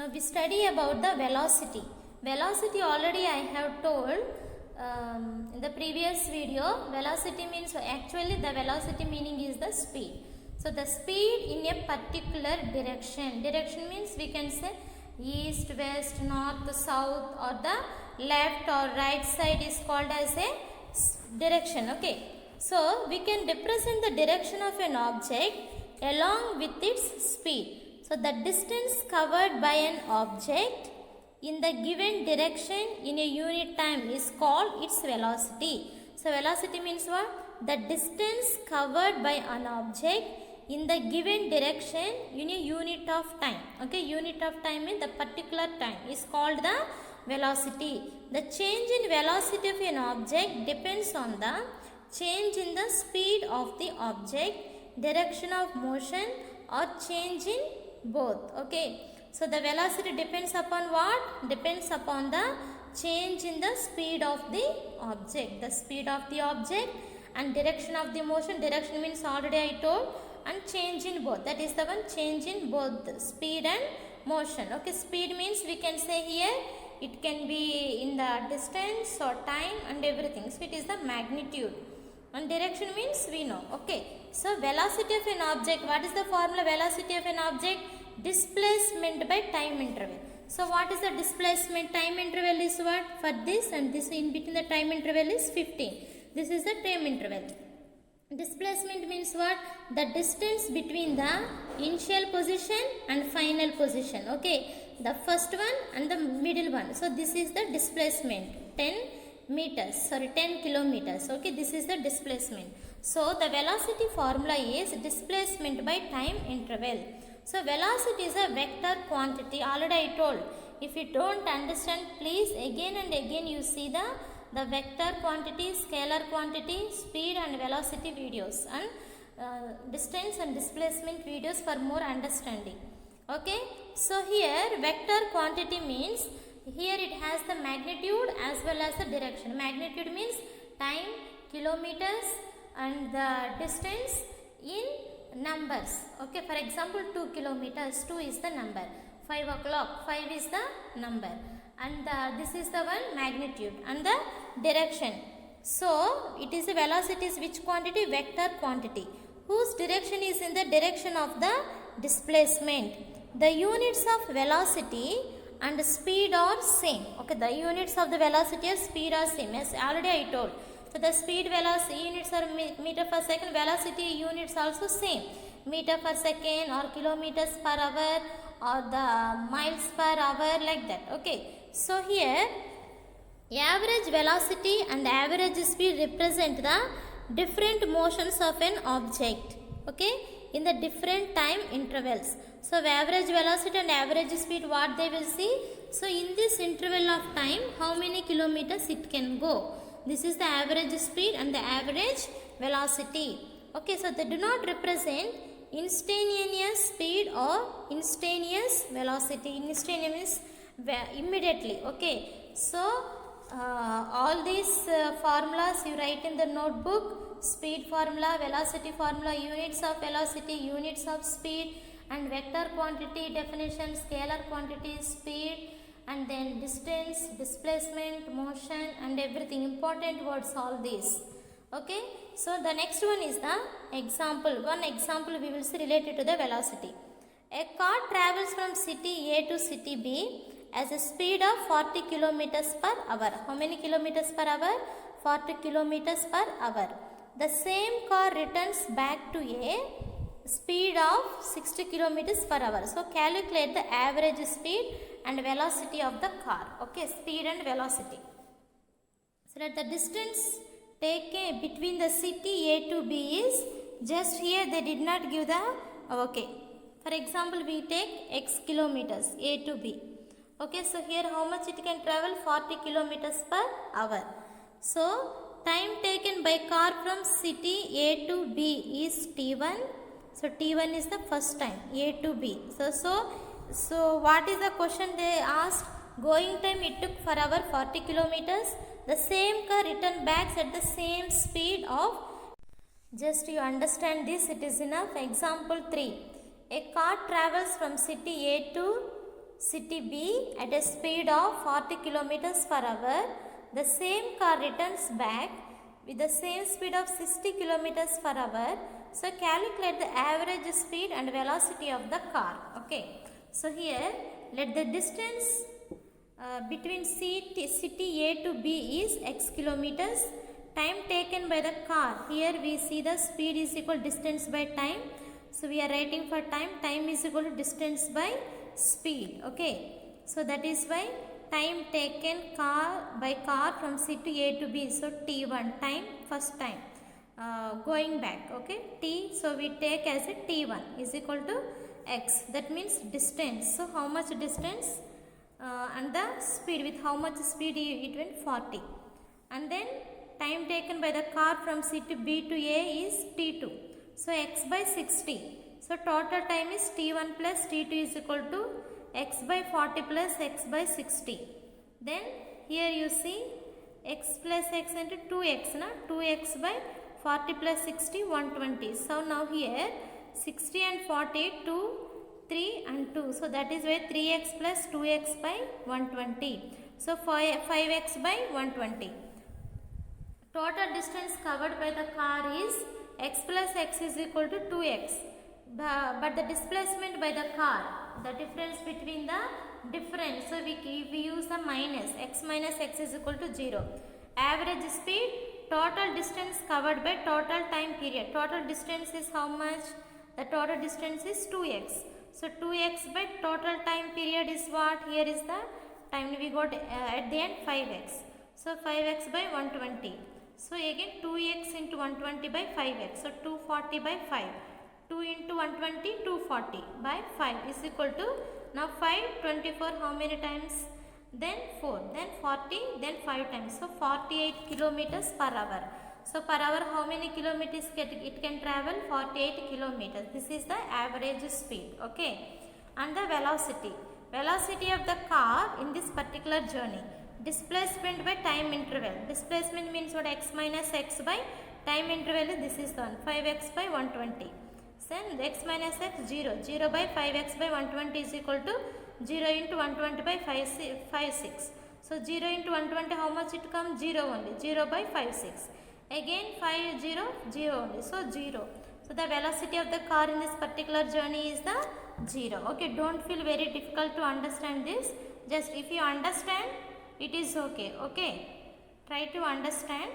Now we study about the velocity. Velocity already I have told in the previous video. Velocity means, actually the velocity meaning is the speed. So the speed in a particular direction. Direction means we can say east, west, north, south, or the left or right side is called as a direction. Okay. So we can represent the direction of an object along with its speed. So the distance covered by an object in the given direction in a unit time is called its velocity. So velocity means what? The distance covered by an object in the given direction in a unit of time. Okay, unit of time means the particular time is called the velocity. The change in velocity of an object depends on the change in the speed of the object, direction of motion, or change in both. Okay, so the velocity depends upon what? Depends upon the change in the speed of the object, the speed of the object and direction of the motion. Direction means already I told, and change in both, that is the one, change in both speed and motion. Okay, speed means we can say here it can be in the distance or time and everything. So it is the magnitude. And direction means we know. Okay, so velocity of an object, what is the formula? Velocity of an object, displacement by time interval. So what is the displacement? Time interval is what? For this and this, in between the time interval is 15. This is the time interval. Displacement means what? The distance between the initial position and final position. Okay, the first one and the middle one. So this is the displacement, 10 kilometers. Okay, this is the displacement. So the velocity formula is displacement by time interval. So velocity is a vector quantity. Already I told. If you don't understand, please again and again you see the vector quantity, scalar quantity, speed and velocity videos, and distance and displacement videos for more understanding. Okay, so here vector quantity means here it has the magnitude as well as the direction. Magnitude means time, kilometers, and the distance in numbers. Okay, for example 2 kilometers, 2 is the number, 5 o'clock, 5 is the number, and this is the one magnitude, and the direction. So it is the velocity is which quantity? Vector quantity, whose direction is in the direction of the displacement. The units of velocity and speed are same. Okay, the units of the velocity and speed are same, as already I told. So the speed velocity units are meter per second, velocity units also same, meter per second or kilometers per hour or the miles per hour, like that. Okay, so here average velocity and average speed represent the different motions of an object. Okay, in the different time intervals. So average velocity and average speed, what they will see? So in this interval of time, how many kilometers it can go? This is the average speed and the average velocity. Okay, so they do not represent instantaneous speed or instantaneous velocity. Instantaneous means immediately. Okay, so all these formulas you write in the notebook: speed formula, velocity formula, units of velocity, units of speed, and vector quantity definition, scalar quantity, speed, and then distance, displacement, motion, and everything. Important words all these. Okay, so the next one is the example. One example we will see related to the velocity. A car travels from city A to city B as a speed of 40 kilometers per hour. How many kilometers per hour? 40 kilometers per hour. The same car returns back to A speed of 60 kilometers per hour. So calculate the average speed and velocity of the car. Okay, speed and velocity. So that the distance taken between the city A to B is, just here they did not give the, okay, for example we take x kilometers A to B. Okay, so here how much it can travel? 40 kilometers per hour. So time taken by car from city A to B is T1. So T1 is the first time, A to B. So what is the question they asked? Going time it took for hour 40 kilometers. The same car returned back at the same speed of, just you understand this, it is enough. Example 3. A car travels from city A to city B at a speed of 40 kilometers per hour. The same car returns back with the same speed of 60 kilometers per hour. So calculate the average speed and velocity of the car. Okay. So here let the distance between city A to B is x kilometers. Time taken by the car. Here we see the speed is equal distance by time. So we are writing for time. Time is equal to distance by speed. Okay. So that is why time taken by car from C to A to B. So T1 time, first time going back. Okay. T. So we take as a T1 is equal to x. That means distance. So how much distance and the speed, with how much speed it went, 40. And then time taken by the car from C to B to A is T2. So x by 60. So total time is T1 plus T2 is equal to x by 40 plus x by 60. Then here you see x plus x into 2x. 2x by 40 plus 60, 120. So now here 60 and 40, 2, 3 and 2. So that is why 3x plus 2x by 120. So 5x by 120. Total distance covered by the car is x plus x is equal to 2x. But the displacement by the car, the difference between the difference, so we use the minus, x minus x is equal to 0. Average speed, total distance covered by total time period. Total distance is how much? The total distance is 2x. So 2x by total time period is what? Here is the time we got at the end 5x. So 5x by 120. So again 2x into 120 by 5x. So 240 by 5. 2 into 120, 240 by 5 is equal to, now 5, 24 how many times? Then 4, then 40, then 5 times. So 48 kilometers per hour. So per hour how many kilometers it can travel? 48 kilometers. This is the average speed. Okay. And the velocity. Velocity of the car in this particular journey. Displacement by time interval. Displacement means what? X minus x by time interval. This is the one. 5x by 120. Then x minus x 0. 0 by 5x by 120 is equal to 0 into 120 by 5, 6. So 0 into 120 how much it comes? 0 only. 0 by 5, 6. Again 5, 0, 0 only. So 0. So the velocity of the car in this particular journey is the 0. Okay. Don't feel very difficult to understand this. Just if you understand, it is okay. Okay. Try to understand.